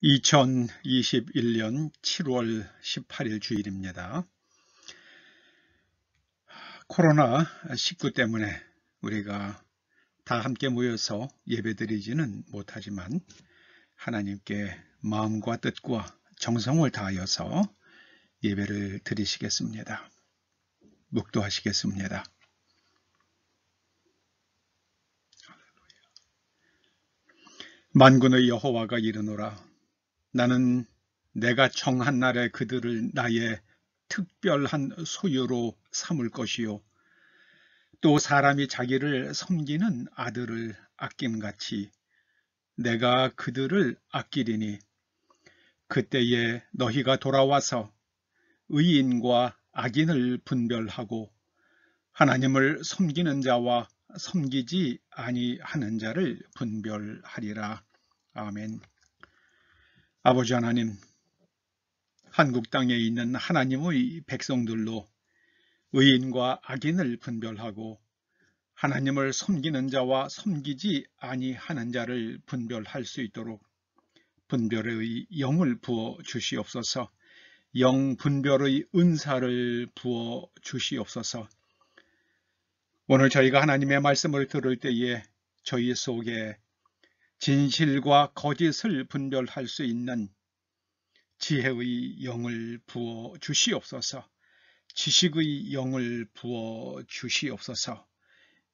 2021년 7월 18일 주일입니다. 코로나19 때문에 우리가 다 함께 모여서 예배드리지는 못하지만 하나님께 마음과 뜻과 정성을 다하여서 예배를 드리시겠습니다. 묵도하시겠습니다. 만군의 여호와가 이르노라. 나는 내가 정한 날에 그들을 나의 특별한 소유로 삼을 것이요 또 사람이 자기를 섬기는 아들을 아낌같이 내가 그들을 아끼리니 그때에 너희가 돌아와서 의인과 악인을 분별하고 하나님을 섬기는 자와 섬기지 아니하는 자를 분별하리라. 아멘. 아버지 하나님, 한국 땅에 있는 하나님의 백성들로 의인과 악인을 분별하고 하나님을 섬기는 자와 섬기지 아니하는 자를 분별할 수 있도록 분별의 영을 부어 주시옵소서. 영 분별의 은사를 부어 주시옵소서. 오늘 저희가 하나님의 말씀을 들을 때에 저희 속에 진실과 거짓을 분별할 수 있는 지혜의 영을 부어 주시옵소서. 지식의 영을 부어 주시옵소서.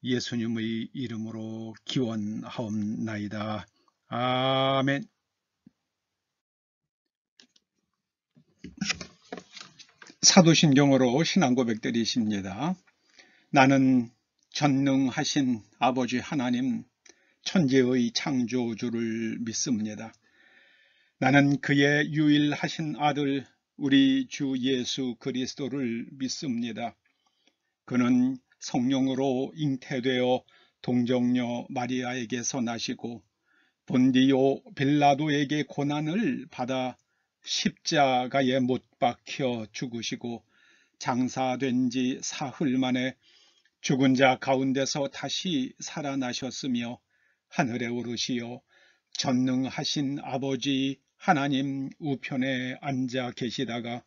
예수님의 이름으로 기원하옵나이다. 아멘. 사도신경으로 신앙 고백드리십니다. 나는 전능하신 아버지 하나님 천지의 창조주를 믿습니다. 나는 그의 유일하신 아들 우리 주 예수 그리스도를 믿습니다. 그는 성령으로 잉태되어 동정녀 마리아에게서 나시고 본디오 빌라도에게 고난을 받아 십자가에 못 박혀 죽으시고 장사된 지 사흘 만에 죽은 자 가운데서 다시 살아나셨으며 하늘에 오르시어 전능하신 아버지 하나님 우편에 앉아 계시다가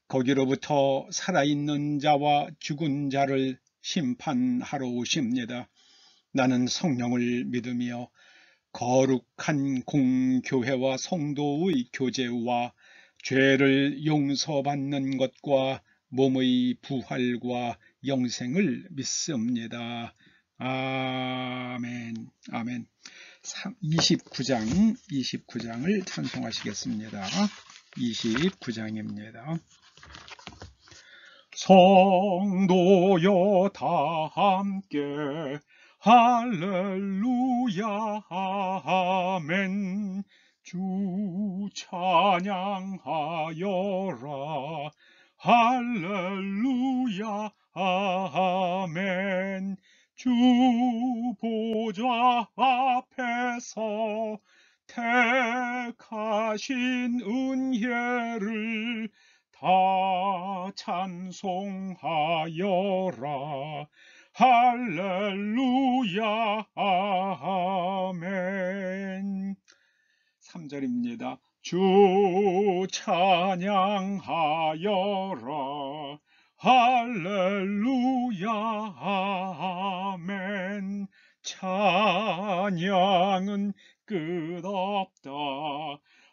거기로부터 살아있는 자와 죽은 자를 심판하러 오십니다. 나는 성령을 믿으며 거룩한 공교회와 성도의 교제와 죄를 용서받는 것과 몸의 부활과 영생을 믿습니다. 아멘. 아멘. 29장을 찬송하시겠습니다. 29장입니다. 성도여 다 함께 할렐루야 아멘. 주 찬양하여라 할렐루야 아멘. 주 보좌 앞에서 택하신 은혜를 다 찬송하여라 할렐루야 아멘. 3절입니다. 주 찬양하여라 할렐루야 아멘. 찬양은 끝없다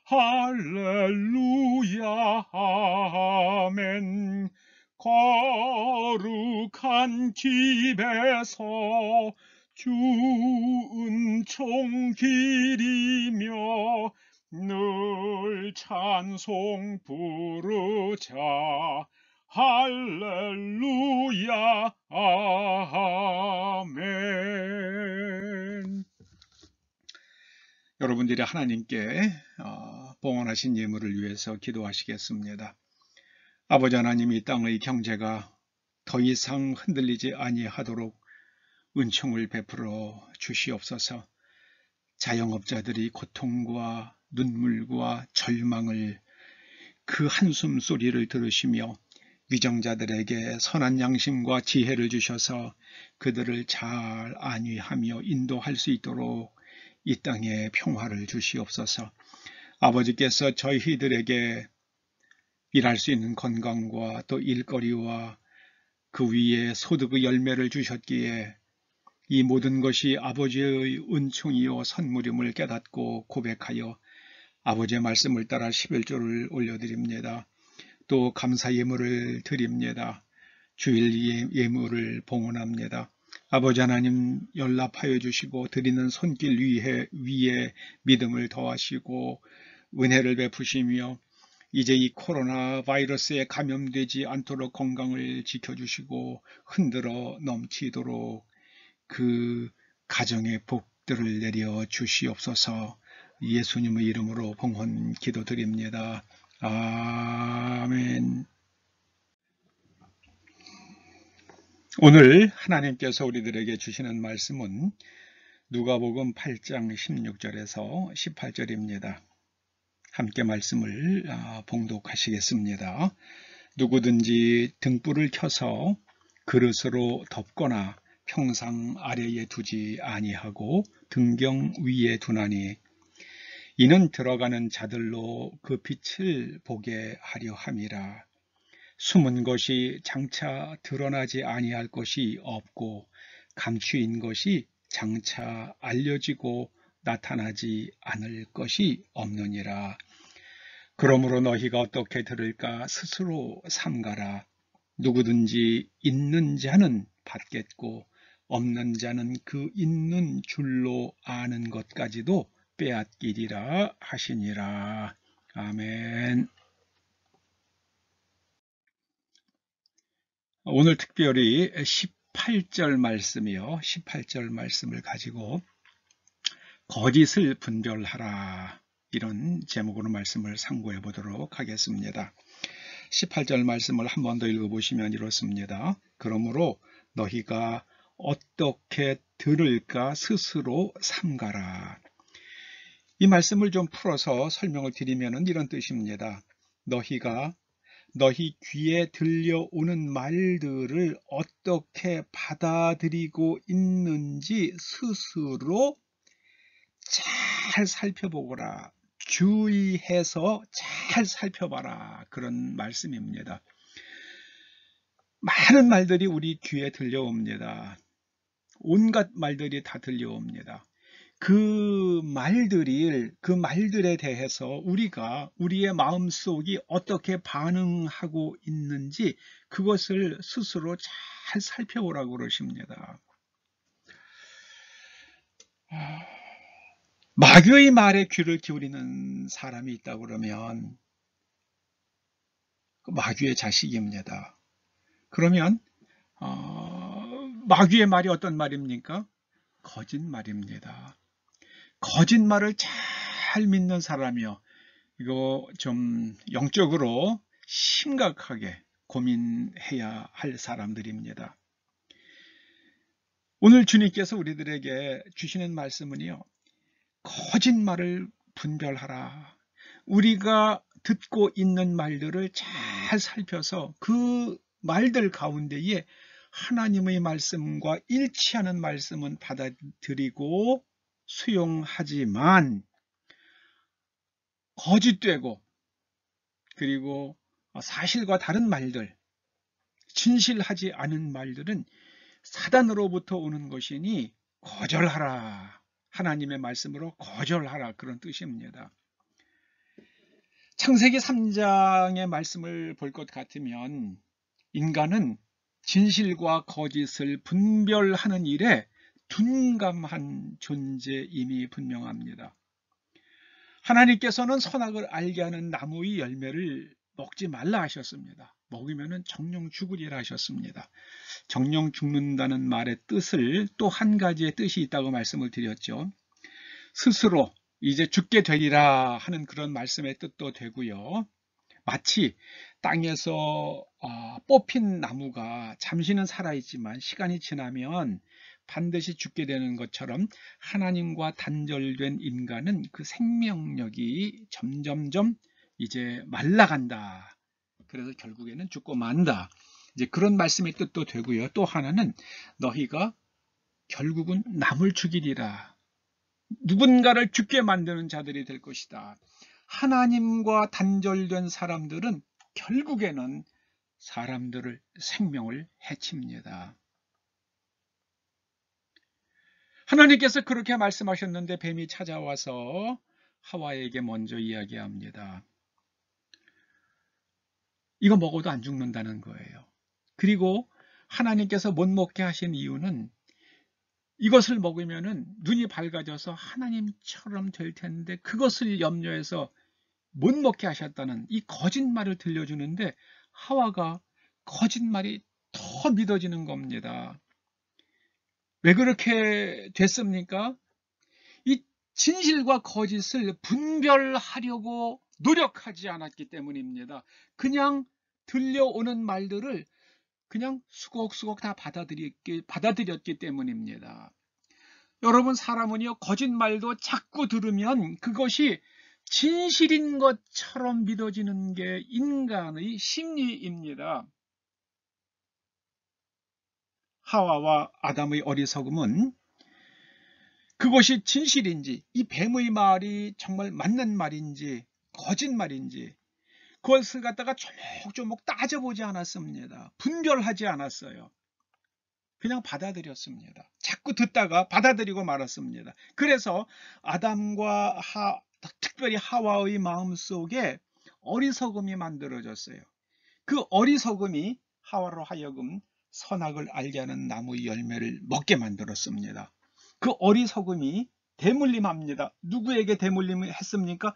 할렐루야 아멘. 거룩한 집에서 주 은총 기리며 늘 찬송 부르자 할렐루야 아멘. 여러분들이 하나님께 봉헌하신 예물을 위해서 기도하시겠습니다. 아버지 하나님, 이 땅의 경제가 더 이상 흔들리지 아니하도록 은총을 베풀어 주시옵소서. 자영업자들이 고통과 눈물과 절망을 그 한숨 소리를 들으시며 위정자들에게 선한 양심과 지혜를 주셔서 그들을 잘 안위하며 인도할 수 있도록 이 땅에 평화를 주시옵소서. 아버지께서 저희들에게 일할 수 있는 건강과 또 일거리와 그 위에 소득의 열매를 주셨기에 이 모든 것이 아버지의 은총이요 선물임을 깨닫고 고백하여 아버지의 말씀을 따라 11조를 올려드립니다. 또 감사 예물을 드립니다. 주일 예물을 봉헌합니다. 아버지 하나님 연락하여 주시고 드리는 손길 위에 믿음을 더하시고 은혜를 베푸시며 이제 이 코로나 바이러스에 감염되지 않도록 건강을 지켜주시고 흔들어 넘치도록 그 가정의 복들을 내려 주시옵소서. 예수님의 이름으로 봉헌 기도드립니다. 아멘. 오늘 하나님께서 우리들에게 주시는 말씀은 누가복음 8장 16절에서 18절입니다. 함께 말씀을 봉독하시겠습니다. 누구든지 등불을 켜서 그릇으로 덮거나 평상 아래에 두지 아니하고 등경 위에 두나니 이는 들어가는 자들로 그 빛을 보게 하려 함이라. 숨은 것이 장차 드러나지 아니할 것이 없고 감추인 것이 장차 알려지고 나타나지 않을 것이 없느니라. 그러므로 너희가 어떻게 들을까 스스로 삼가라. 누구든지 있는 자는 받겠고 없는 자는 그 있는 줄로 아는 것까지도 빼앗기리라 하시니라. 아멘. 오늘 특별히 18절 말씀이요. 18절 말씀을 가지고 거짓을 분별하라. 이런 제목으로 말씀을 상고해 보도록 하겠습니다. 18절 말씀을 한 번 더 읽어보시면 이렇습니다. 그러므로 너희가 어떻게 들을까 스스로 삼가라. 이 말씀을 좀 풀어서 설명을 드리면 이런 뜻입니다. 너희가 너희 귀에 들려오는 말들을 어떻게 받아들이고 있는지 스스로 잘 살펴보거라. 주의해서 잘 살펴봐라. 그런 말씀입니다. 많은 말들이 우리 귀에 들려옵니다. 온갖 말들이 다 들려옵니다. 그 말들에 대해서 우리의 마음속이 어떻게 반응하고 있는지 그것을 스스로 잘 살펴보라고 그러십니다. 마귀의 말에 귀를 기울이는 사람이 있다고 그러면 마귀의 자식입니다. 그러면 마귀의 말이 어떤 말입니까? 거짓말입니다. 거짓말을 잘 믿는 사람이요. 이거 좀 영적으로 심각하게 고민해야 할 사람들입니다. 오늘 주님께서 우리들에게 주시는 말씀은요. 거짓말을 분별하라. 우리가 듣고 있는 말들을 잘 살펴서 그 말들 가운데에 하나님의 말씀과 일치하는 말씀은 받아들이고 수용하지만 거짓되고 그리고 사실과 다른 말들, 진실하지 않은 말들은 사단으로부터 오는 것이니 거절하라. 하나님의 말씀으로 거절하라. 그런 뜻입니다. 창세기 3장의 말씀을 볼 것 같으면 인간은 진실과 거짓을 분별하는 일에 둔감한 존재임이 분명합니다. 하나님께서는 선악을 알게 하는 나무의 열매를 먹지 말라 하셨습니다. 먹으면 정령 죽으리라 하셨습니다. 정령 죽는다는 말의 뜻을 또 한 가지의 뜻이 있다고 말씀을 드렸죠. 스스로 이제 죽게 되리라 하는 그런 말씀의 뜻도 되고요. 마치 땅에서 뽑힌 나무가 잠시는 살아있지만 시간이 지나면 반드시 죽게 되는 것처럼 하나님과 단절된 인간은 그 생명력이 점점점 이제 말라간다. 그래서 결국에는 죽고 만다. 이제 그런 말씀의 뜻도 되고요. 또 하나는 너희가 결국은 남을 죽이리라. 누군가를 죽게 만드는 자들이 될 것이다. 하나님과 단절된 사람들은 결국에는 사람들을 생명을 해칩니다. 하나님께서 그렇게 말씀하셨는데 뱀이 찾아와서 하와에게 먼저 이야기합니다. 이거 먹어도 안 죽는다는 거예요. 그리고 하나님께서 못 먹게 하신 이유는 이것을 먹으면은 눈이 밝아져서 하나님처럼 될 텐데 그것을 염려해서 못 먹게 하셨다는 이 거짓말을 들려주는데 하와가 거짓말이 더 믿어지는 겁니다. 왜 그렇게 됐습니까? 이 진실과 거짓을 분별하려고 노력하지 않았기 때문입니다. 그냥 들려오는 말들을 그냥 수곡수곡 다 받아들였기 때문입니다. 여러분, 사람은요, 거짓말도 자꾸 들으면 그것이 진실인 것처럼 믿어지는 게 인간의 심리입니다. 하와와 아담의 어리석음은 그것이 진실인지, 이 뱀의 말이 정말 맞는 말인지 거짓말인지 그것을 갖다가 조목조목 따져보지 않았습니다. 분별하지 않았어요. 그냥 받아들였습니다. 자꾸 듣다가 받아들이고 말았습니다. 그래서 아담과 특별히 하와의 마음속에 어리석음이 만들어졌어요. 그 어리석음이 하와로 하여금 선악을 알게 하는 나무의 열매를 먹게 만들었습니다. 그 어리석음이 대물림합니다. 누구에게 대물림을 했습니까?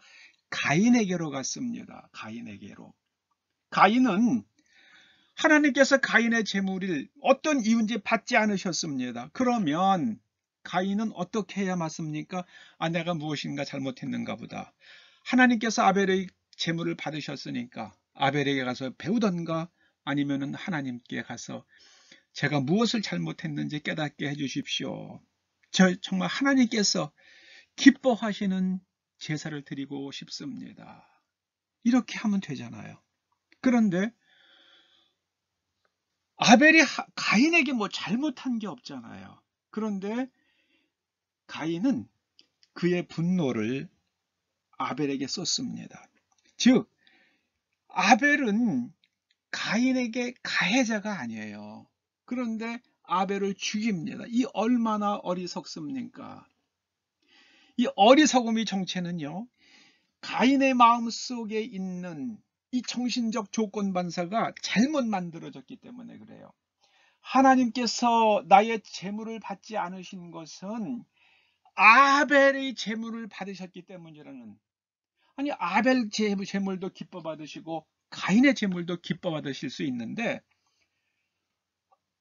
가인에게로 갔습니다. 가인에게로. 가인은 하나님께서 가인의 재물을 어떤 이유인지 받지 않으셨습니다. 그러면 가인은 어떻게 해야 맞습니까? 내가 무엇인가 잘못했는가 보다. 하나님께서 아벨의 재물을 받으셨으니까 아벨에게 가서 배우던가 아니면은 하나님께 가서 제가 무엇을 잘못했는지 깨닫게 해주십시오. 정말 하나님께서 기뻐하시는 제사를 드리고 싶습니다. 이렇게 하면 되잖아요. 그런데 아벨이 가인에게 뭐 잘못한 게 없잖아요. 그런데 가인은 그의 분노를 아벨에게 쏟습니다. 즉 아벨은 가인에게 가해자가 아니에요. 그런데 아벨을 죽입니다. 이 얼마나 어리석습니까? 이 어리석음의 정체는요, 가인의 마음속에 있는 이 정신적 조건반사가 잘못 만들어졌기 때문에 그래요. 하나님께서 나의 재물을 받지 않으신 것은 아벨의 재물을 받으셨기 때문이라는, 아니 아벨 재물도 기뻐 받으시고 가인의 재물도 기뻐 받으실 수 있는데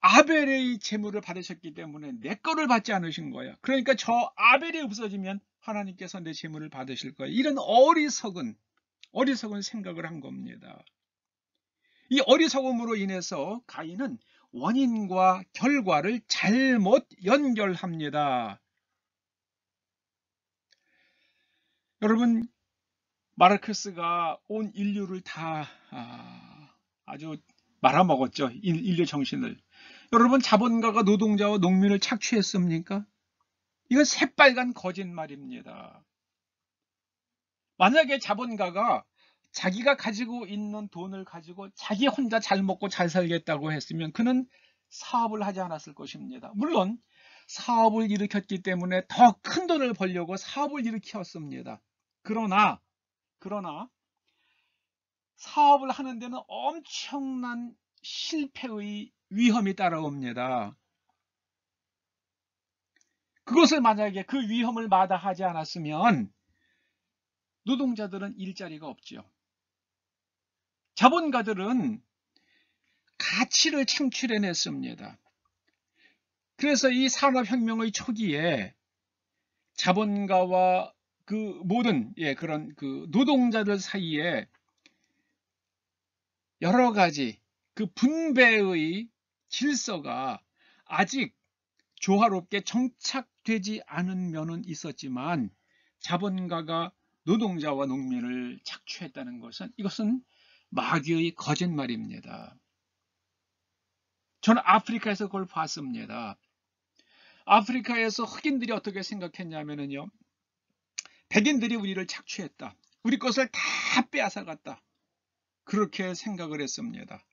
아벨의 재물을 받으셨기 때문에 내 거를 받지 않으신 거예요. 그러니까 저 아벨이 없어지면 하나님께서 내 재물을 받으실 거예요. 이런 어리석은 생각을 한 겁니다. 이 어리석음으로 인해서 가인은 원인과 결과를 잘못 연결합니다. 여러분, 마르크스가 온 인류를 다 아주 말아먹었죠. 인류 정신을. 여러분, 자본가가 노동자와 농민을 착취했습니까? 이건 새빨간 거짓말입니다. 만약에 자본가가 자기가 가지고 있는 돈을 가지고 자기 혼자 잘 먹고 잘 살겠다고 했으면 그는 사업을 하지 않았을 것입니다. 물론 사업을 일으켰기 때문에 더 큰 돈을 벌려고 사업을 일으켰습니다. 그러나 사업을 하는 데는 엄청난 실패의 위험이 따라옵니다. 그것을 만약에 그 위험을 마다하지 않았으면 노동자들은 일자리가 없죠. 자본가들은 가치를 창출해냈습니다. 그래서 이 산업혁명의 초기에 자본가와 그 모든 그런 그 노동자들 사이에 여러 가지 그 분배의 질서가 아직 조화롭게 정착되지 않은 면은 있었지만 자본가가 노동자와 농민을 착취했다는 것은 이것은 마귀의 거짓말입니다. 저는 아프리카에서 그걸 봤습니다. 아프리카에서 흑인들이 어떻게 생각했냐면요, 백인들이 우리를 착취했다. 우리 것을 다 빼앗아갔다. 그렇게 생각을 했습니다.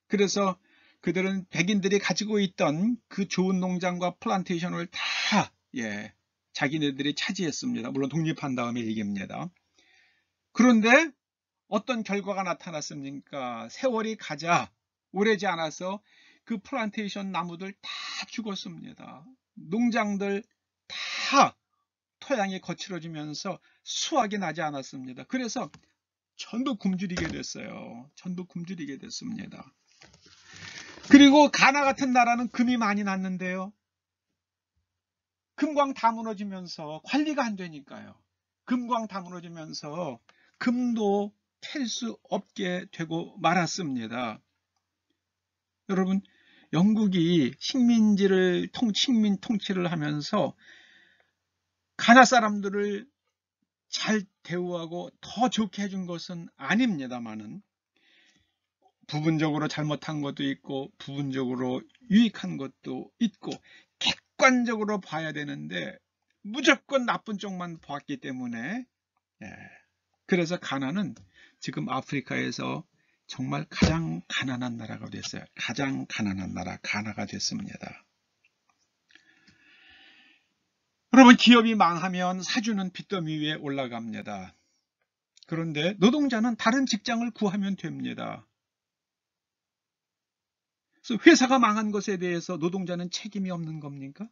그래서 그들은 백인들이 가지고 있던 그 좋은 농장과 플란테이션을 다 자기네들이 차지했습니다. 물론 독립한 다음에 얘기입니다. 그런데 어떤 결과가 나타났습니까? 세월이 가자 오래지 않아서 그 플란테이션 나무들 다 죽었습니다. 농장들 다 토양이 거칠어지면서 수확이 나지 않았습니다. 그래서 전부 굶주리게 됐어요. 전부 굶주리게 됐습니다. 그리고 가나 같은 나라는 금이 많이 났는데요. 금광 다 무너지면서 관리가 안 되니까요. 금광 다 무너지면서 금도 캘 수 없게 되고 말았습니다. 여러분, 영국이 식민 통치를 하면서 가나 사람들을 잘 대우하고 더 좋게 해준 것은 아닙니다만은 부분적으로 잘못한 것도 있고 부분적으로 유익한 것도 있고 객관적으로 봐야 되는데 무조건 나쁜 쪽만 보았기 때문에 그래서 가나는 지금 아프리카에서 정말 가장 가난한 나라가 됐어요. 가장 가난한 나라 가나가 됐습니다. 여러분, 기업이 망하면 사주는 빚더미 위에 올라갑니다. 그런데 노동자는 다른 직장을 구하면 됩니다. 그래서 회사가 망한 것에 대해서 노동자는 책임이 없는 겁니까?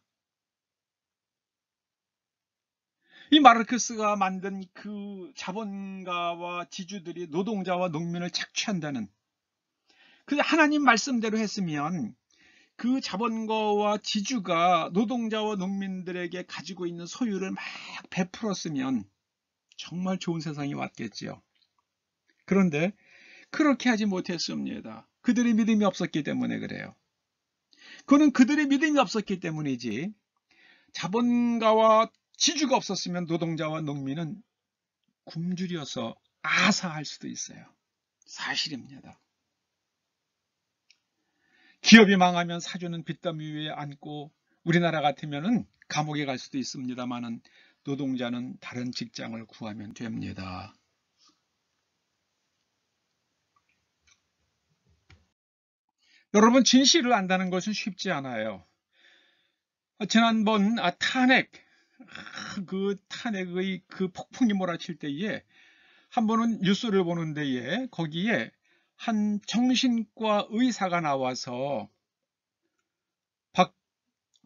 이 마르크스가 만든 그 자본가와 지주들이 노동자와 농민을 착취한다는, 그 하나님 말씀대로 했으면 그 자본가와 지주가 노동자와 농민들에게 가지고 있는 소유를 막 베풀었으면 정말 좋은 세상이 왔겠지요. 그런데 그렇게 하지 못했습니다. 그들의 믿음이 없었기 때문에 그래요. 그거는 그들의 믿음이 없었기 때문이지, 자본가와 지주가 없었으면 노동자와 농민은 굶주려서 아사할 수도 있어요. 사실입니다. 기업이 망하면 사주는 빚더미 위에 앉고 우리나라 같으면 감옥에 갈 수도 있습니다만은 노동자는 다른 직장을 구하면 됩니다. 여러분, 진실을 안다는 것은 쉽지 않아요. 지난번 탄핵의 그 폭풍이 몰아칠 때에 한 번은 뉴스를 보는 데에 거기에 한 정신과 의사가 나와서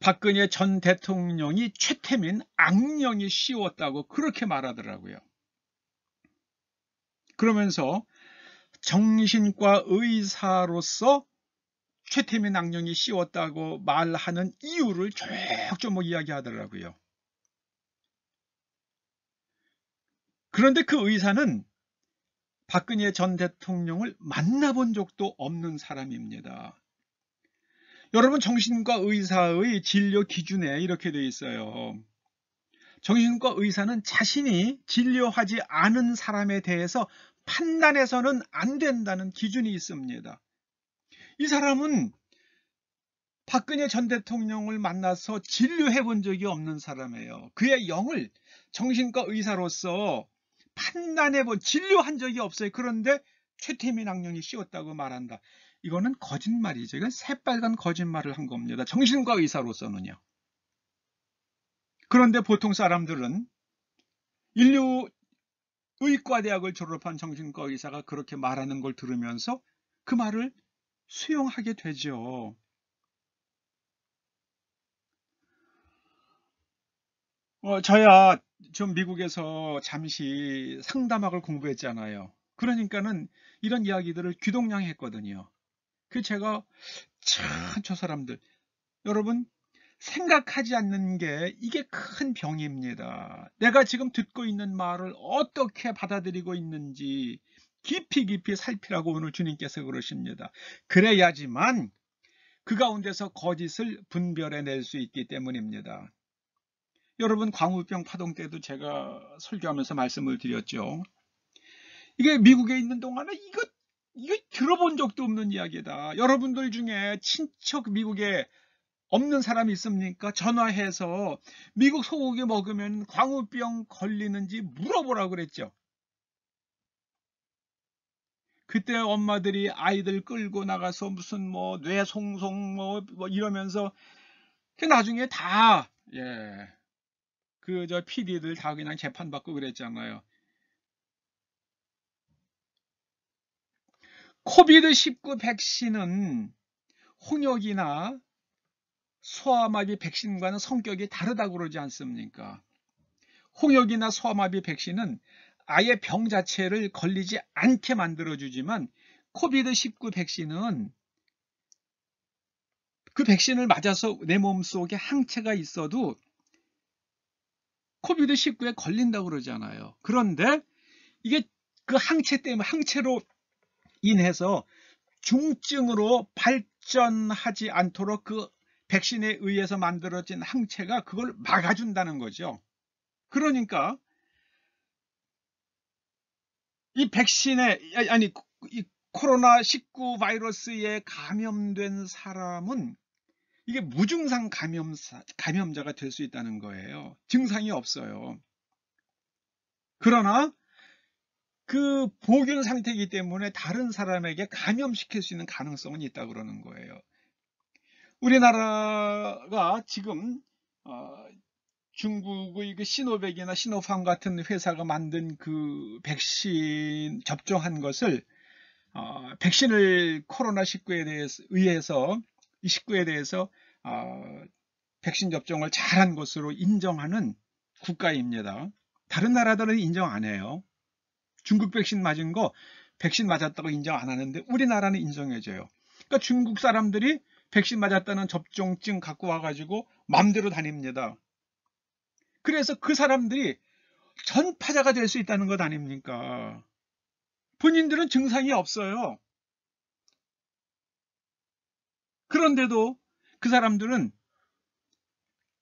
박근혜 전 대통령이 최태민 악령이 씌웠다고 그렇게 말하더라고요. 그러면서 정신과 의사로서 최태민 악령이 씌웠다고 말하는 이유를 조목조목 이야기하더라고요. 그런데 그 의사는 박근혜 전 대통령을 만나본 적도 없는 사람입니다. 여러분, 정신과 의사의 진료 기준에 이렇게 되어 있어요. 정신과 의사는 자신이 진료하지 않은 사람에 대해서 판단해서는 안 된다는 기준이 있습니다. 이 사람은 박근혜 전 대통령을 만나서 진료해 본 적이 없는 사람이에요. 그의 영을 정신과 의사로서 진료한 적이 없어요. 그런데 최태민 악령이 씌웠다고 말한다. 이거는 거짓말이죠. 이건 새빨간 거짓말을 한 겁니다. 정신과 의사로서는요. 그런데 보통 사람들은 의과대학을 졸업한 정신과 의사가 그렇게 말하는 걸 들으면서 그 말을 수용하게 되죠. 저야 좀 미국에서 잠시 상담학을 공부했잖아요. 그러니까는 이런 이야기들을 귀동냥했거든요. 그 제가 참 저 사람들, 여러분, 생각하지 않는 게 이게 큰 병입니다. 내가 지금 듣고 있는 말을 어떻게 받아들이고 있는지 깊이 살피라고 오늘 주님께서 그러십니다. 그래야지만 그 가운데서 거짓을 분별해낼 수 있기 때문입니다. 여러분, 광우병 파동 때도 제가 설교하면서 말씀을 드렸죠. 이게 미국에 있는 동안에 이거 들어본 적도 없는 이야기다. 여러분들 중에 친척 미국에 없는 사람이 있습니까? 전화해서 미국 소고기 먹으면 광우병 걸리는지 물어보라고 그랬죠. 그때 엄마들이 아이들 끌고 나가서 무슨 뭐 뇌송송 뭐 이러면서 그 나중에 다 그 저 PD들 다 그냥 재판받고 그랬잖아요. 코비드19 백신은 홍역이나 소아마비 백신과는 성격이 다르다고 그러지 않습니까? 홍역이나 소아마비 백신은 아예 병 자체를 걸리지 않게 만들어주지만 코비드19 백신은 그 백신을 맞아서 내 몸속에 항체가 있어도 코비드19에 걸린다고 그러잖아요. 그런데 이게 그 항체 때문에 항체로 인해서 중증으로 발전하지 않도록 그 백신에 의해서 만들어진 항체가 그걸 막아준다는 거죠. 그러니까 이 백신에 이 코로나19 바이러스에 감염된 사람은 이게 무증상 감염자가 될 수 있다는 거예요. 증상이 없어요. 그러나 그 보균 상태이기 때문에 다른 사람에게 감염시킬 수 있는 가능성은 있다고 그러는 거예요. 우리나라가 지금 중국의 그 시노백이나 시노팜 같은 회사가 만든 그 백신 접종한 것을 백신을 코로나19에 의해서 이 19에 대해서 백신 접종을 잘한 것으로 인정하는 국가입니다. 다른 나라들은 인정 안 해요. 중국 백신 맞은 거 백신 맞았다고 인정 안 하는데 우리나라는 인정해줘요. 그러니까 중국 사람들이 백신 맞았다는 접종증 갖고 와가지고 맘대로 다닙니다. 그래서 그 사람들이 전파자가 될 수 있다는 것 아닙니까? 본인들은 증상이 없어요. 그런데도 그 사람들은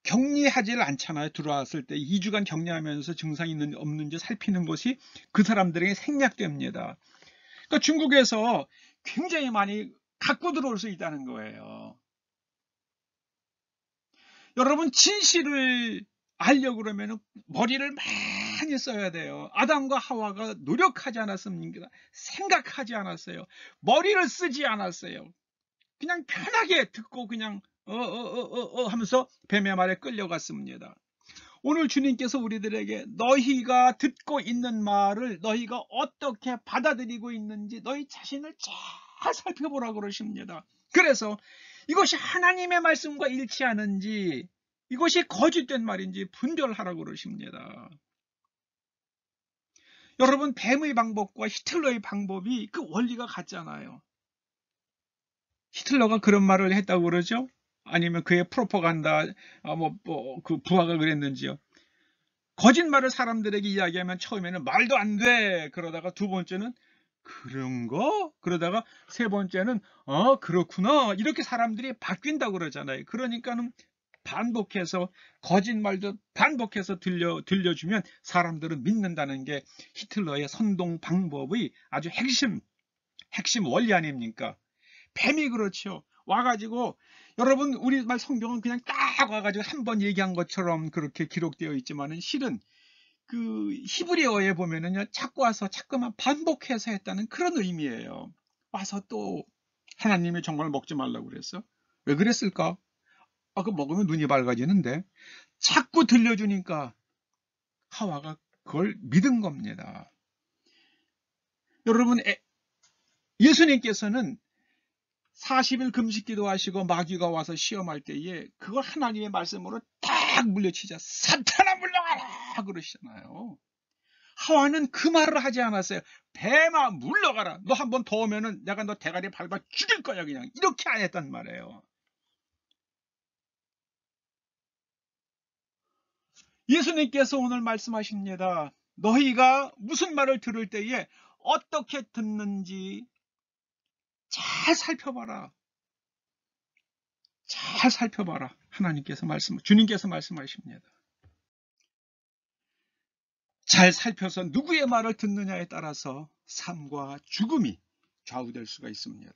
격리하지를 않잖아요. 들어왔을 때 2주간 격리하면서 증상이 있는지 없는지 살피는 것이 그 사람들에게 생략됩니다. 그러니까 중국에서 굉장히 많이 갖고 들어올 수 있다는 거예요. 여러분 진실을 알려고 그러면 머리를 많이 써야 돼요. 아담과 하와가 노력하지 않았습니까? 생각하지 않았어요. 머리를 쓰지 않았어요. 그냥 편하게 듣고 그냥 하면서 뱀의 말에 끌려갔습니다. 오늘 주님께서 우리들에게 너희가 듣고 있는 말을 너희가 어떻게 받아들이고 있는지 너희 자신을 잘 살펴보라고 그러십니다. 그래서 이것이 하나님의 말씀과 일치하는지 이것이 거짓된 말인지 분별하라고 그러십니다. 여러분 뱀의 방법과 히틀러의 방법이 그 원리가 같잖아요. 히틀러가 그런 말을 했다고 그러죠? 아니면 그의 프로파간다 그 부하가 그랬는지요? 거짓말을 사람들에게 이야기하면 처음에는 말도 안 돼. 그러다가 두 번째는 그런 거? 그러다가 세 번째는 그렇구나. 이렇게 사람들이 바뀐다고 그러잖아요. 그러니까는 반복해서 거짓말도 반복해서 들려주면 사람들은 믿는다는 게 히틀러의 선동 방법의 아주 핵심 원리 아닙니까? 뱀이 그렇죠. 와가지고 여러분 우리말 성경은 그냥 딱 와가지고 한 번 얘기한 것처럼 그렇게 기록되어 있지만은 실은 그 히브리어에 보면은요 자꾸 와서 자꾸만 반복해서 했다는 그런 의미예요. 와서 또 하나님이 정말 먹지 말라고 그랬어. 왜 그랬을까? 그 먹으면 눈이 밝아지는데 자꾸 들려주니까 하와가 그걸 믿은 겁니다. 여러분 예수님께서는 40일 금식기도 하시고 마귀가 와서 시험할 때에 그걸 하나님의 말씀으로 딱 물려치자. 사탄아 물러가라 그러시잖아요. 하와는 그 말을 하지 않았어요. 뱀아 물러가라. 너 한 번 더 오면은 내가 너 대가리 밟아 죽일 거야 그냥. 이렇게 안 했단 말이에요. 예수님께서 오늘 말씀하십니다. 너희가 무슨 말을 들을 때에 어떻게 듣는지 잘 살펴봐라. 잘 살펴봐라. 주님께서 말씀하십니다. 잘 살펴서 누구의 말을 듣느냐에 따라서 삶과 죽음이 좌우될 수가 있습니다.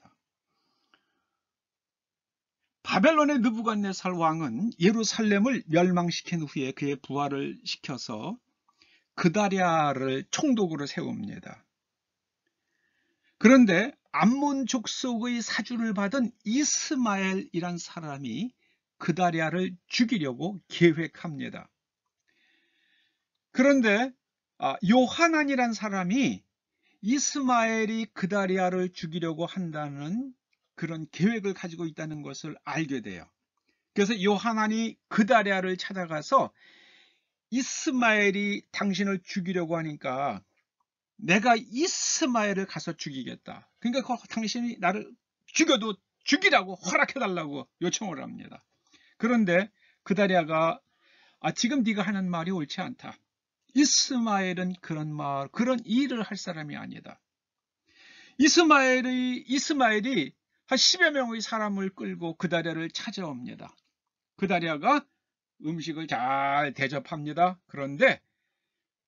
바벨론의 느부갓네살 왕은 예루살렘을 멸망시킨 후에 그의 부하를 시켜서 그다랴를 총독으로 세웁니다. 그런데 암몬 족속의 사주를 받은 이스마엘이란 사람이 그다리아를 죽이려고 계획합니다. 그런데 요하난이란 사람이 이스마엘이 그다리아를 죽이려고 한다는 그런 계획을 가지고 있다는 것을 알게 돼요. 그래서 요하난이 그다리아를 찾아가서 이스마엘이 당신을 죽이려고 하니까 내가 이스마엘을 가서 죽이겠다. 그러니까 당신이 나를 죽여도 죽이라고 허락해달라고 요청을 합니다. 그런데 그다리아가 지금 네가 하는 말이 옳지 않다. 이스마엘은 그런 일을 할 사람이 아니다. 이스마엘이 한 10여 명의 사람을 끌고 그다리아를 찾아옵니다. 그다리아가 음식을 잘 대접합니다. 그런데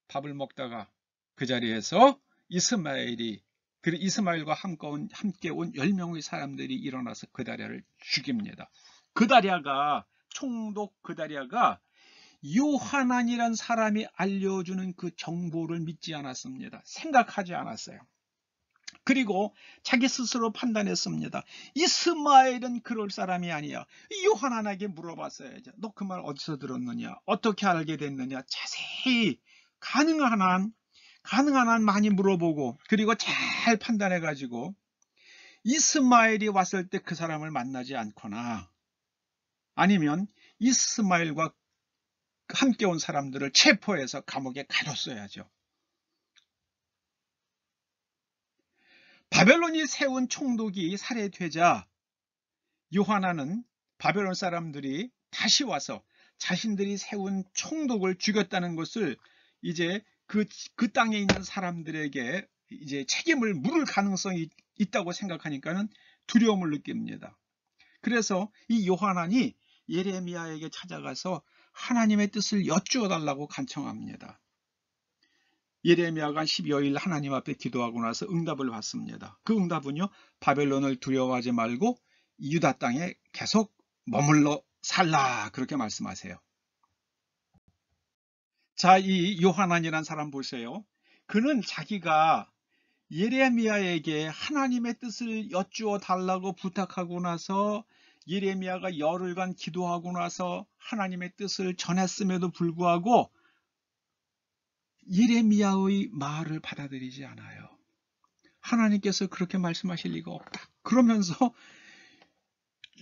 밥을 먹다가 그 자리에서 이스마엘과 함께 온 10명의 사람들이 일어나서 그다리아를 죽입니다. 총독 그다리아가 요하난이란 사람이 알려주는 그 정보를 믿지 않았습니다. 생각하지 않았어요. 그리고 자기 스스로 판단했습니다. 이스마엘은 그럴 사람이 아니야. 요하난에게 물어봤어야죠. 너 그 말 어디서 들었느냐? 어떻게 알게 됐느냐? 자세히 가능한 한 많이 물어보고 그리고 잘 판단해가지고 이스마엘이 왔을 때 그 사람을 만나지 않거나 아니면 이스마엘과 함께 온 사람들을 체포해서 감옥에 가뒀어야죠. 바벨론이 세운 총독이 살해되자 요하난은 바벨론 사람들이 다시 와서 자신들이 세운 총독을 죽였다는 것을 이제 그 땅에 있는 사람들에게 이제 책임을 물을 가능성이 있다고 생각하니까는 두려움을 느낍니다. 그래서 이 요하난이 예레미야에게 찾아가서 하나님의 뜻을 여쭈어 달라고 간청합니다. 예레미야가 10여일 하나님 앞에 기도하고 나서 응답을 받습니다. 그 응답은요, 바벨론을 두려워하지 말고 유다 땅에 계속 머물러 살라, 그렇게 말씀하세요. 자, 이 요하난이라는 사람 보세요. 그는 자기가 예레미야에게 하나님의 뜻을 여쭈어 달라고 부탁하고 나서 예레미야가 열흘간 기도하고 나서 하나님의 뜻을 전했음에도 불구하고 예레미야의 말을 받아들이지 않아요. 하나님께서 그렇게 말씀하실 리가 없다. 그러면서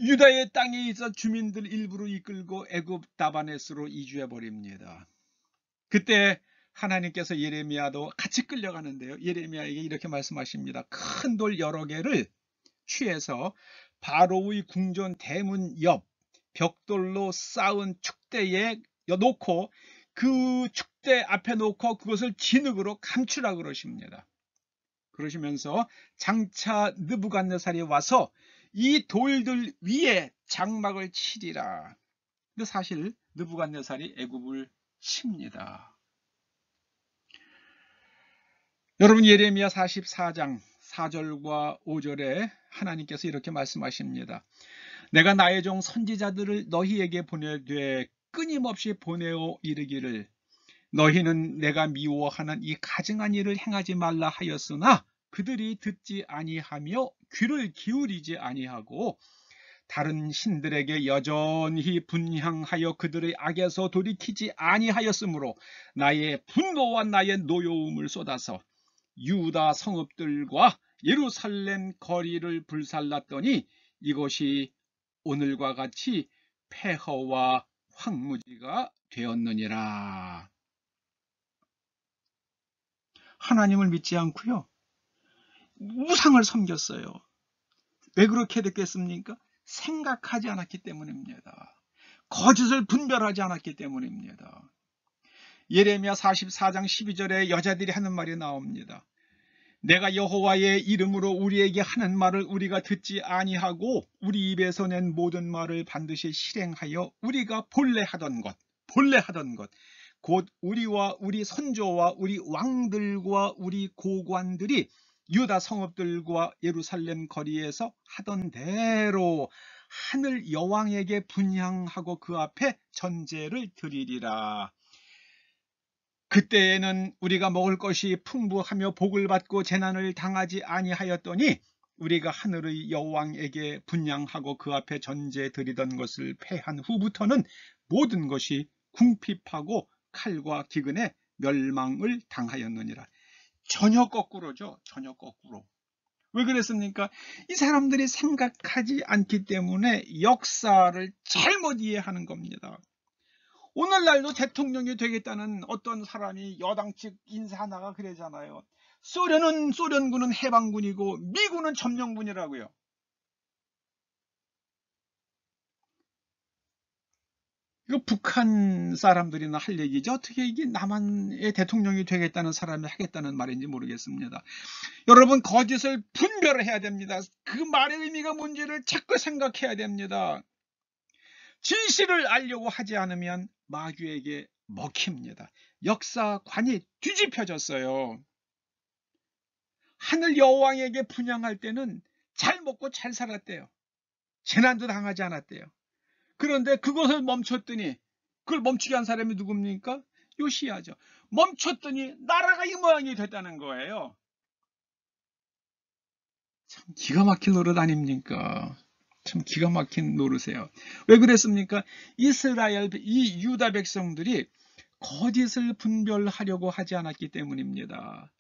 유다의 땅에 있어 주민들 일부를 이끌고 애굽 다바네스로 이주해 버립니다. 그때 하나님께서 예레미야도 같이 끌려가는데요. 예레미야에게 이렇게 말씀하십니다. 큰 돌 여러 개를 취해서 바로의 궁전 대문 옆 벽돌로 쌓은 축대에 놓고 그 축대 앞에 놓고 그것을 진흙으로 감추라 그러십니다. 그러시면서 장차 느부갓네살이 와서 이 돌들 위에 장막을 치리라. 근데 사실 느부갓네살이 애굽을 칩니다. 여러분, 예레미야 44장 4절과 5절에 하나님께서 이렇게 말씀하십니다. 내가 나의 종 선지자들을 너희에게 보내되 끊임없이 보내어 이르기를 너희는 내가 미워하는 이 가증한 일을 행하지 말라 하였으나 그들이 듣지 아니하며 귀를 기울이지 아니하고 다른 신들에게 여전히 분향하여 그들의 악에서 돌이키지 아니하였으므로 나의 분노와 나의 노여움을 쏟아서 유다 성읍들과 예루살렘 거리를 불살랐더니 이것이 오늘과 같이 폐허와 황무지가 되었느니라. 하나님을 믿지 않고요, 우상을 섬겼어요. 왜 그렇게 됐겠습니까? 생각하지 않았기 때문입니다. 거짓을 분별하지 않았기 때문입니다. 예레미야 44장 12절에 여자들이 하는 말이 나옵니다. 내가 여호와의 이름으로 우리에게 하는 말을 우리가 듣지 아니하고 우리 입에서 낸 모든 말을 반드시 실행하여 우리가 본래 하던 것 곧 우리와 우리 선조와 우리 왕들과 우리 고관들이 유다 성읍들과 예루살렘 거리에서 하던 대로 하늘 여왕에게 분향하고 그 앞에 전제를 드리리라. 그때에는 우리가 먹을 것이 풍부하며 복을 받고 재난을 당하지 아니하였더니 우리가 하늘의 여호와에게 분향하고 그 앞에 전제 드리던 것을 패한 후부터는 모든 것이 궁핍하고 칼과 기근에 멸망을 당하였느니라. 전혀 거꾸로죠. 전혀 거꾸로. 왜 그랬습니까? 이 사람들이 생각하지 않기 때문에 역사를 잘못 이해하는 겁니다. 오늘날도 대통령이 되겠다는 어떤 사람이 여당 측 인사 하나가 그러잖아요. 소련군은 해방군이고 미군은 점령군이라고요. 이거 북한 사람들이나 할 얘기죠. 어떻게 이게 남한의 대통령이 되겠다는 사람이 하겠다는 말인지 모르겠습니다. 여러분, 거짓을 분별해야 됩니다. 그 말의 의미가 뭔지를 자꾸 생각해야 됩니다. 진실을 알려고 하지 않으면 마귀에게 먹힙니다. 역사관이 뒤집혀졌어요. 하늘 여호와에게 분향할 때는 잘 먹고 잘 살았대요. 재난도 당하지 않았대요. 그런데 그것을 멈췄더니, 그걸 멈추게 한 사람이 누굽니까? 요시야죠. 멈췄더니 나라가 이 모양이 됐다는 거예요. 참 기가 막힌 노릇 아닙니까? 참 기가 막힌 노릇이에요. 왜 그랬습니까? 이스라엘, 이 유다 백성들이 거짓을 분별하려고 하지 않았기 때문입니다.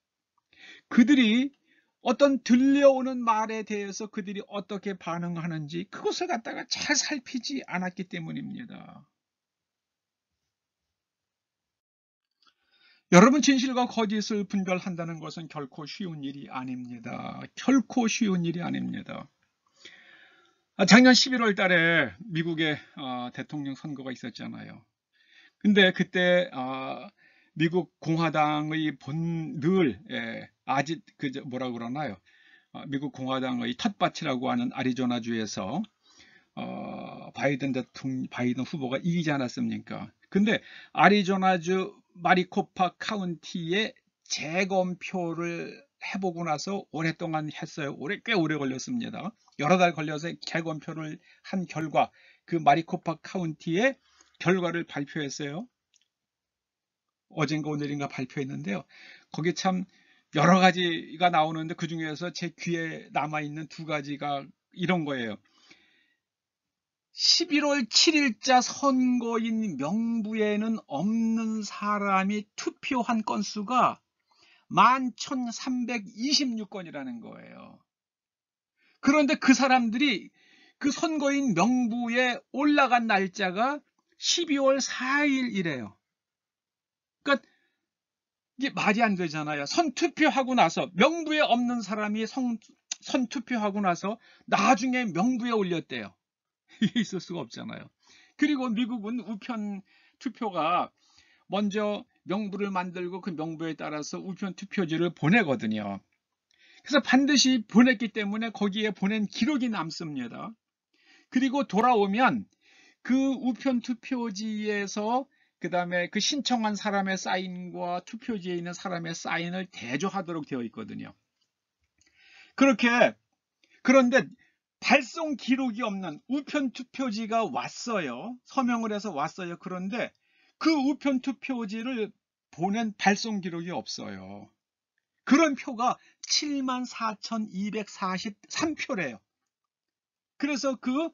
그들이 어떤 들려오는 말에 대해서 그들이 어떻게 반응하는지 그것을 갖다가 잘 살피지 않았기 때문입니다. 여러분, 진실과 거짓을 분별한다는 것은 결코 쉬운 일이 아닙니다. 결코 쉬운 일이 아닙니다. 작년 11월 달에 미국의 대통령 선거가 있었잖아요. 근데 그때 미국 공화당의 아직 뭐라 그러나요? 미국 공화당의 텃밭이라고 하는 애리조나주에서 바이든 후보가 이기지 않았습니까? 근데 애리조나주 마리코파 카운티에 재검표를 해보고 나서 오랫동안 했어요. 꽤 오래 걸렸습니다. 여러 달 걸려서 재검표를 한 결과 그 마리코파 카운티의 결과를 발표했어요. 어젠가 오늘인가 발표했는데요. 거기 참 여러 가지가 나오는데 그 중에서 제 귀에 남아있는 두 가지가 이런 거예요. 11월 7일자 선거인 명부에는 없는 사람이 투표한 건수가 11,326건이라는 거예요. 그런데 그 사람들이 그 선거인 명부에 올라간 날짜가 12월 4일이래요. 그러니까 이게 말이 안 되잖아요. 선투표하고 나서 명부에 없는 사람이 선투표하고 나서 나중에 명부에 올렸대요. 이게 있을 수가 없잖아요. 그리고 미국은 우편 투표가 먼저 명부를 만들고 그 명부에 따라서 우편 투표지를 보내거든요. 그래서 반드시 보냈기 때문에 거기에 보낸 기록이 남습니다. 그리고 돌아오면 그 우편 투표지에서 그 다음에 그 신청한 사람의 사인과 투표지에 있는 사람의 사인을 대조하도록 되어 있거든요. 그런데 발송 기록이 없는 우편 투표지가 왔어요. 서명을 해서 왔어요. 그런데 그 우편 투표지를 보낸 발송 기록이 없어요. 그런 표가 74,243표래요. 그래서 그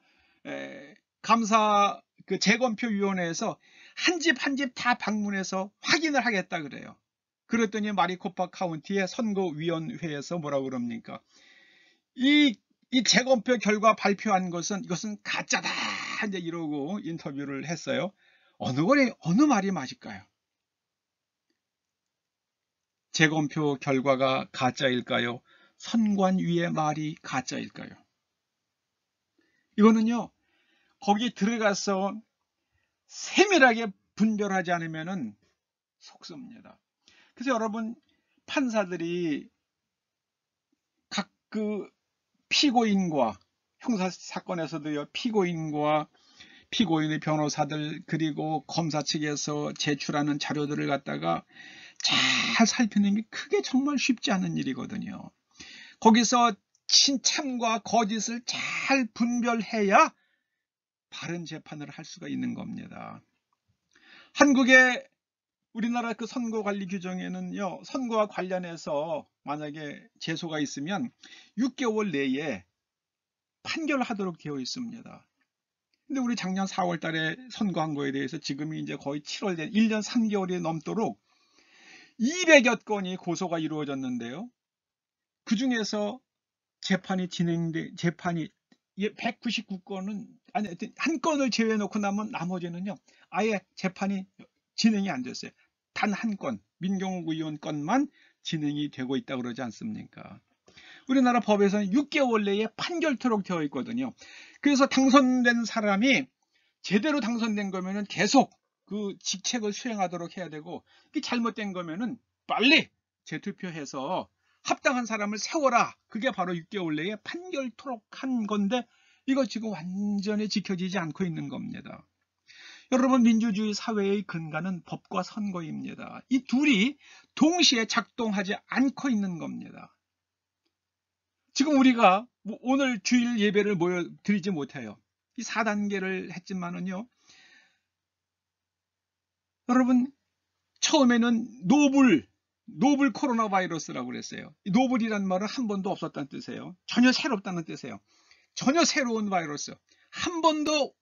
재검표위원회에서 한 집 한 집 다 방문해서 확인을 하겠다 그래요. 그랬더니 마리코파 카운티의 선거위원회에서 뭐라고 그럽니까? 이 재검표 결과 발표한 것은 이것은 가짜다 이제 이러고 인터뷰를 했어요. 어느 말이 맞을까요? 재검표 결과가 가짜일까요? 선관위의 말이 가짜일까요? 이거는요, 거기 들어가서 세밀하게 분별하지 않으면 속습니다. 그래서 여러분, 판사들이 각 그 피고인과 형사사건에서도요, 피고인과 피고인의 변호사들 그리고 검사 측에서 제출하는 자료들을 갖다가 잘 살피는 게 그게 정말 쉽지 않은 일이거든요. 거기서 참과 거짓을 잘 분별해야 바른 재판을 할 수가 있는 겁니다. 한국의 우리나라 그 선거 관리 규정에는요, 선거와 관련해서 만약에 제소가 있으면 6개월 내에 판결하도록 되어 있습니다. 근데 우리 작년 4월 달에 선거한 거에 대해서 지금이 이제 거의 7월 된 1년 3개월이 넘도록 200여 건이 고소가 이루어졌는데요. 그 중에서 재판이 199건은, 아니, 한 건을 제외해놓고 나면 나머지는요, 아예 재판이 진행이 안 됐어요. 단 한 건, 민경욱 의원 건만 진행이 되고 있다고 그러지 않습니까? 우리나라 법에서는 6개월 내에 판결토록 되어 있거든요. 그래서 당선된 사람이 제대로 당선된 거면은 계속 그 직책을 수행하도록 해야 되고, 이게 잘못된 거면은 빨리 재투표해서 합당한 사람을 세워라. 그게 바로 6개월 내에 판결토록 한 건데, 이거 지금 완전히 지켜지지 않고 있는 겁니다. 여러분, 민주주의 사회의 근간은 법과 선거입니다. 이 둘이 동시에 작동하지 않고 있는 겁니다. 지금 우리가 오늘 주일 예배를 드리지 못해요. 이 4단계를 했지만은요, 여러분, 처음에는 노블 코로나 바이러스라고 그랬어요. 노블이란 말은 한 번도 없었다는 뜻이에요. 전혀 새롭다는 뜻이에요. 전혀 새로운 바이러스. 한 번도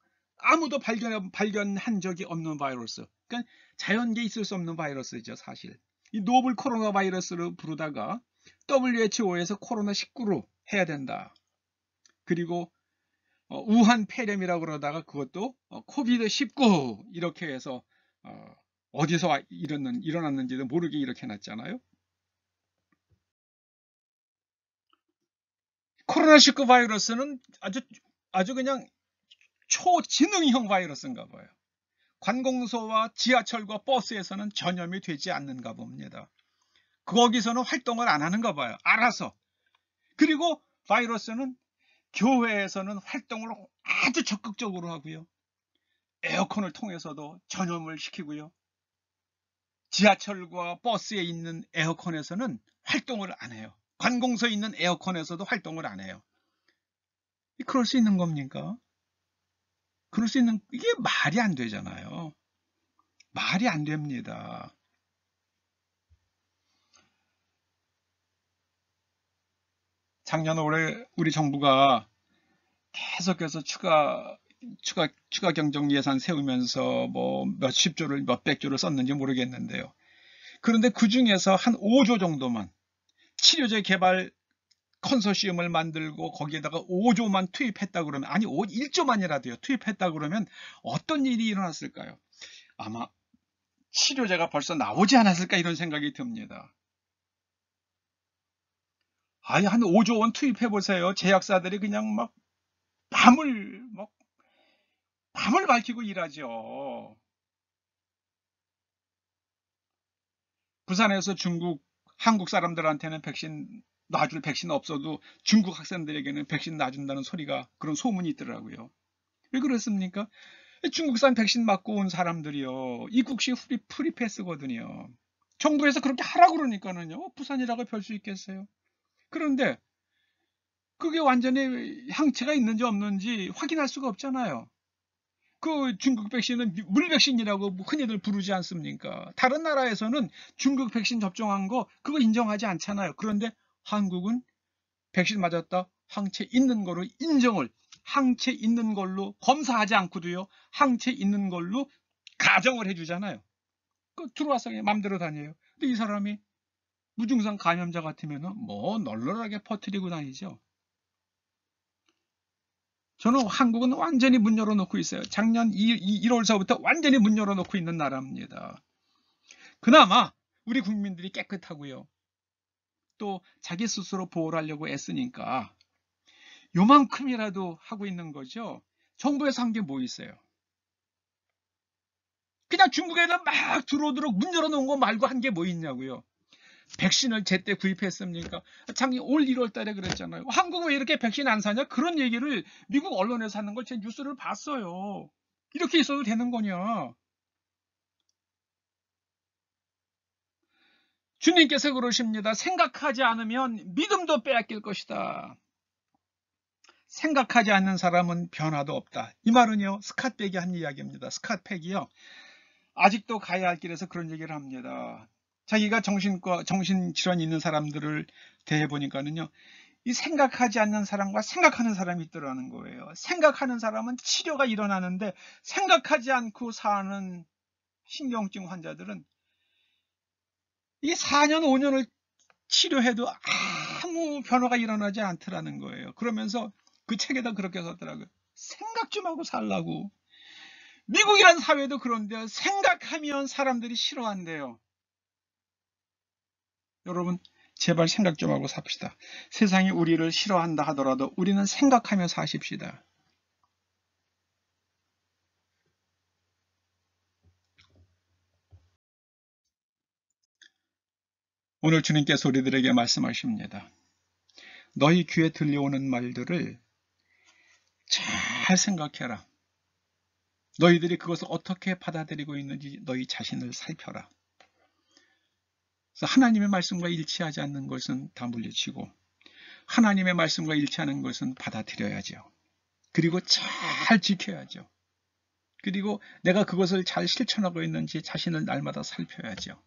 아무도 발견한 적이 없는 바이러스. 그러니까 자연계에 있을 수 없는 바이러스죠, 사실. 이 노블 코로나 바이러스를 부르다가 WHO에서 코로나19로 해야 된다. 그리고 우한 폐렴이라고 그러다가 그것도 코비드19 이렇게 해서 어디서 일어났는지도 모르게 이렇게 해놨잖아요. 코로나19 바이러스는 아주 그냥 초지능형 바이러스인가 봐요. 관공서와 지하철과 버스에서는 전염이 되지 않는가 봅니다. 거기서는 활동을 안 하는가 봐요. 알아서. 그리고 바이러스는 교회에서는 활동을 아주 적극적으로 하고요. 에어컨을 통해서도 전염을 시키고요. 지하철과 버스에 있는 에어컨에서는 활동을 안 해요. 관공서에 있는 에어컨에서도 활동을 안 해요. 그럴 수 있는 겁니까? 이게 말이 안 되잖아요. 말이 안 됩니다. 작년 올해 우리 정부가 계속해서 추가 경정 예산 세우면서 뭐 몇십 조를 몇백 조를 썼는지 모르겠는데요. 그런데 그 중에서 한 5조 정도만 치료제 개발 컨소시엄을 만들고 거기에다가 5조만 투입했다 그러면, 아니 1조만이라도요 투입했다 그러면 어떤 일이 일어났을까요? 아마 치료제가 벌써 나오지 않았을까 이런 생각이 듭니다. 아예 한 5조 원 투입해 보세요. 제약사들이 그냥 막 밤을 밝히고 일하죠. 부산에서 한국 사람들한테는 놔줄 백신 없어도 중국 학생들에게는 백신 놔준다는 그런 소문이 있더라고요. 왜 그렇습니까? 중국산 백신 맞고 온 사람들이요, 입국시 프리패스거든요. 정부에서 그렇게 하라고 그러니까는요, 부산이라고 별 수 있겠어요. 그런데 그게 완전히 항체가 있는지 없는지 확인할 수가 없잖아요. 그 중국 백신은 물백신이라고 흔히들 부르지 않습니까? 다른 나라에서는 중국 백신 접종한 거 그거 인정하지 않잖아요. 그런데 한국은 백신 맞았다, 항체 있는 거로 항체 있는 걸로 검사하지 않고도요, 항체 있는 걸로 가정을 해주잖아요. 들어와서 그냥 맘대로 다녀요. 근데 이 사람이 무증상 감염자 같으면 뭐 널널하게 퍼뜨리고 다니죠. 저는 한국은 완전히 문 열어놓고 있어요. 작년 1월서부터 완전히 문 열어놓고 있는 나라입니다. 그나마 우리 국민들이 깨끗하고요. 또 자기 스스로 보호를 하려고 애쓰니까 요만큼이라도 하고 있는 거죠. 정부에서 한 게 뭐 있어요? 그냥 중국에는 막 들어오도록 문 열어놓은 거 말고 한 게 뭐 있냐고요. 백신을 제때 구입했습니까? 작년 올 1월 달에 그랬잖아요. 한국은 왜 이렇게 백신 안 사냐? 그런 얘기를 미국 언론에서 하는 걸 제 뉴스를 봤어요. 이렇게 있어도 되는 거냐? 주님께서 그러십니다. 생각하지 않으면 믿음도 빼앗길 것이다. 생각하지 않는 사람은 변화도 없다. 이 말은요, 스캇백이 한 이야기입니다. 스캇백이요, 아직도 가야 할 길에서 그런 얘기를 합니다. 자기가 정신질환이 있는 사람들을 대해보니까는요, 이 생각하지 않는 사람과 생각하는 사람이 있더라는 거예요. 생각하는 사람은 치료가 일어나는데 생각하지 않고 사는 신경증 환자들은 이 4년, 5년을 치료해도 아무 변화가 일어나지 않더라는 거예요. 그러면서 그 책에다 그렇게 썼더라고요. 생각 좀 하고 살라고. 미국이란 사회도 그런데요. 생각하면 사람들이 싫어한대요. 여러분, 제발 생각 좀 하고 삽시다. 세상이 우리를 싫어한다 하더라도 우리는 생각하며 사십시다. 오늘 주님께서 우리들에게 말씀하십니다. 너희 귀에 들려오는 말들을 잘 생각해라. 너희들이 그것을 어떻게 받아들이고 있는지 너희 자신을 살펴라. 그래서 하나님의 말씀과 일치하지 않는 것은 다 물리치고 하나님의 말씀과 일치하는 것은 받아들여야죠. 그리고 잘 지켜야죠. 그리고 내가 그것을 잘 실천하고 있는지 자신을 날마다 살펴야죠.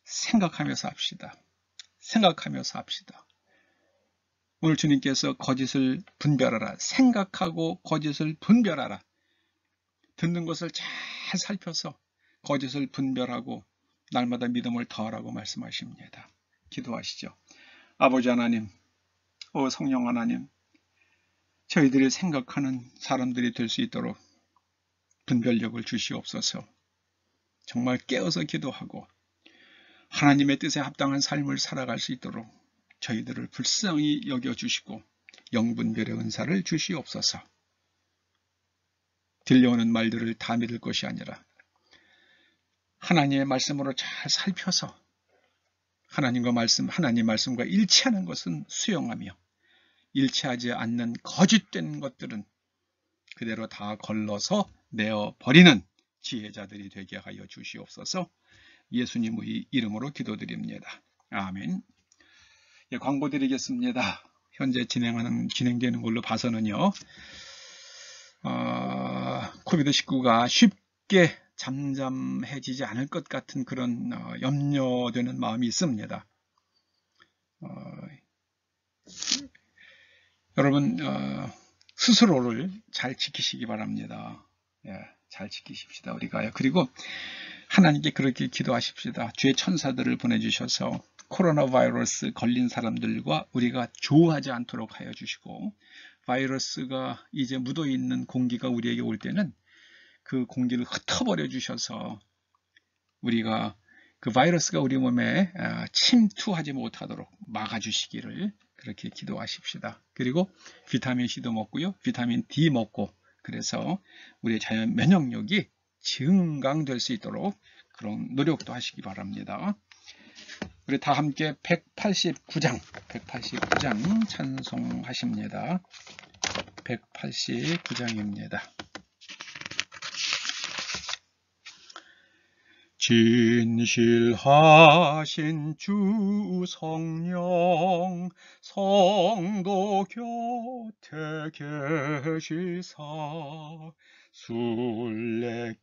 생각하면서 합시다. 생각하면서 합시다. 오늘 주님께서 거짓을 분별하라. 생각하고 거짓을 분별하라. 듣는 것을 잘 살펴서 거짓을 분별하고 날마다 믿음을 더하라고 말씀하십니다. 기도하시죠. 아버지 하나님, 성령 하나님, 저희들이 생각하는 사람들이 될 수 있도록 분별력을 주시옵소서. 정말 깨어서 기도하고 하나님의 뜻에 합당한 삶을 살아갈 수 있도록 저희들을 불쌍히 여겨주시고 영분별의 은사를 주시옵소서. 들려오는 말들을 다 믿을 것이 아니라 하나님의 말씀으로 잘 살펴서 하나님 말씀과 일치하는 것은 수용하며 일치하지 않는 거짓된 것들은 그대로 다 걸러서 내어버리는 지혜자들이 되게 하여 주시옵소서. 예수님의 이름으로 기도드립니다. 아멘. 예, 광고 드리겠습니다. 현재 진행되는 걸로 봐서는요, 코비드19가 쉽게 잠잠해지지 않을 것 같은 그런 염려되는 마음이 있습니다. 여러분, 스스로를 잘 지키시기 바랍니다. 예, 잘 지키십시다, 우리가요. 그리고 하나님께 그렇게 기도하십시다. 주의 천사들을 보내주셔서 코로나 바이러스 걸린 사람들과 우리가 조우하지 않도록 하여 주시고, 바이러스가 이제 묻어있는 공기가 우리에게 올 때는 그 공기를 흩어버려 주셔서 우리가 그 바이러스가 우리 몸에 침투하지 못하도록 막아주시기를 그렇게 기도하십시다. 그리고 비타민 C도 먹고요. 비타민 D 먹고, 그래서 우리의 자연 면역력이 증강될 수 있도록 그런 노력도 하시기 바랍니다. 우리 다 함께 189장 찬송하십니다. 189장입니다. 진실하신 주 성령 성도 곁에 계시사 순례길을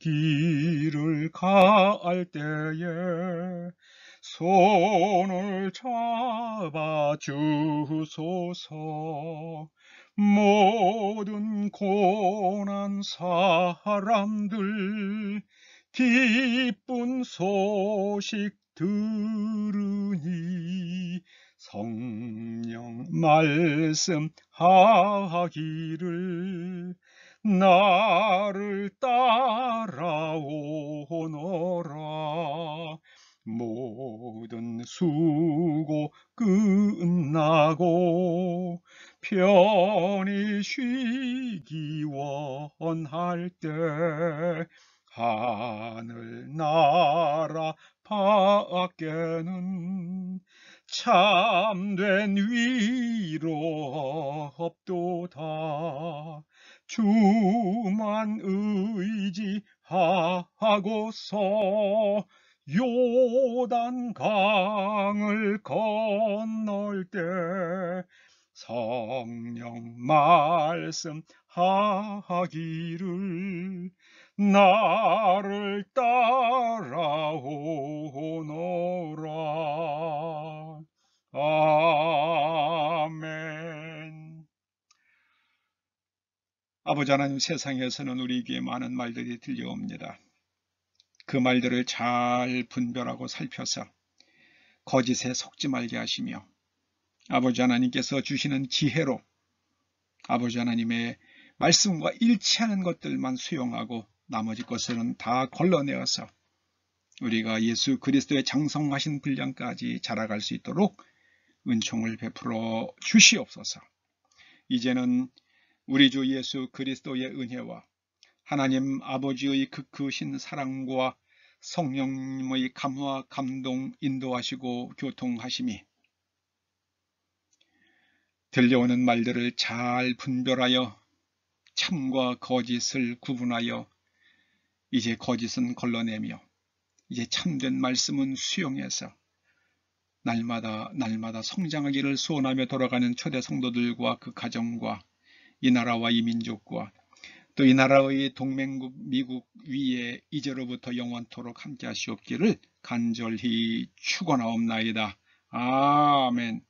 갈 때에 손을 잡아 주소서. 모든 고난 사람들 기쁜 소식 들으니 성령 말씀하기를 나를 따라오너라. 모든 수고 끝나고 편히 쉬기 원할 때 하늘 나라 밖에는 참된 위로 없도다. 주만 의지하고서 요단 강을 건널 때 성령 말씀하기를 나를 따라오너라. 아멘. 아버지 하나님, 세상에서는 우리에게 많은 말들이 들려옵니다. 그 말들을 잘 분별하고 살펴서 거짓에 속지 말게 하시며, 아버지 하나님께서 주시는 지혜로 아버지 하나님의 말씀과 일치하는 것들만 수용하고 나머지 것들은 다 걸러내어서 우리가 예수 그리스도의 장성하신 분량까지 자라갈 수 있도록 은총을 베풀어 주시옵소서. 이제는 우리 주 예수 그리스도의 은혜와 하나님 아버지의 크신 사랑과 성령님의 감화 감동 인도하시고 교통하심이 들려오는 말들을 잘 분별하여 참과 거짓을 구분하여 이제 거짓은 걸러내며 이제 참된 말씀은 수용해서 날마다 성장하기를 소원하며 돌아가는 초대 성도들과 그 가정과 이 나라와 이 민족과 또 이 나라의 동맹국 미국 위에 이제로부터 영원토록 함께 하시옵기를 간절히 축원하옵나이다. 아멘.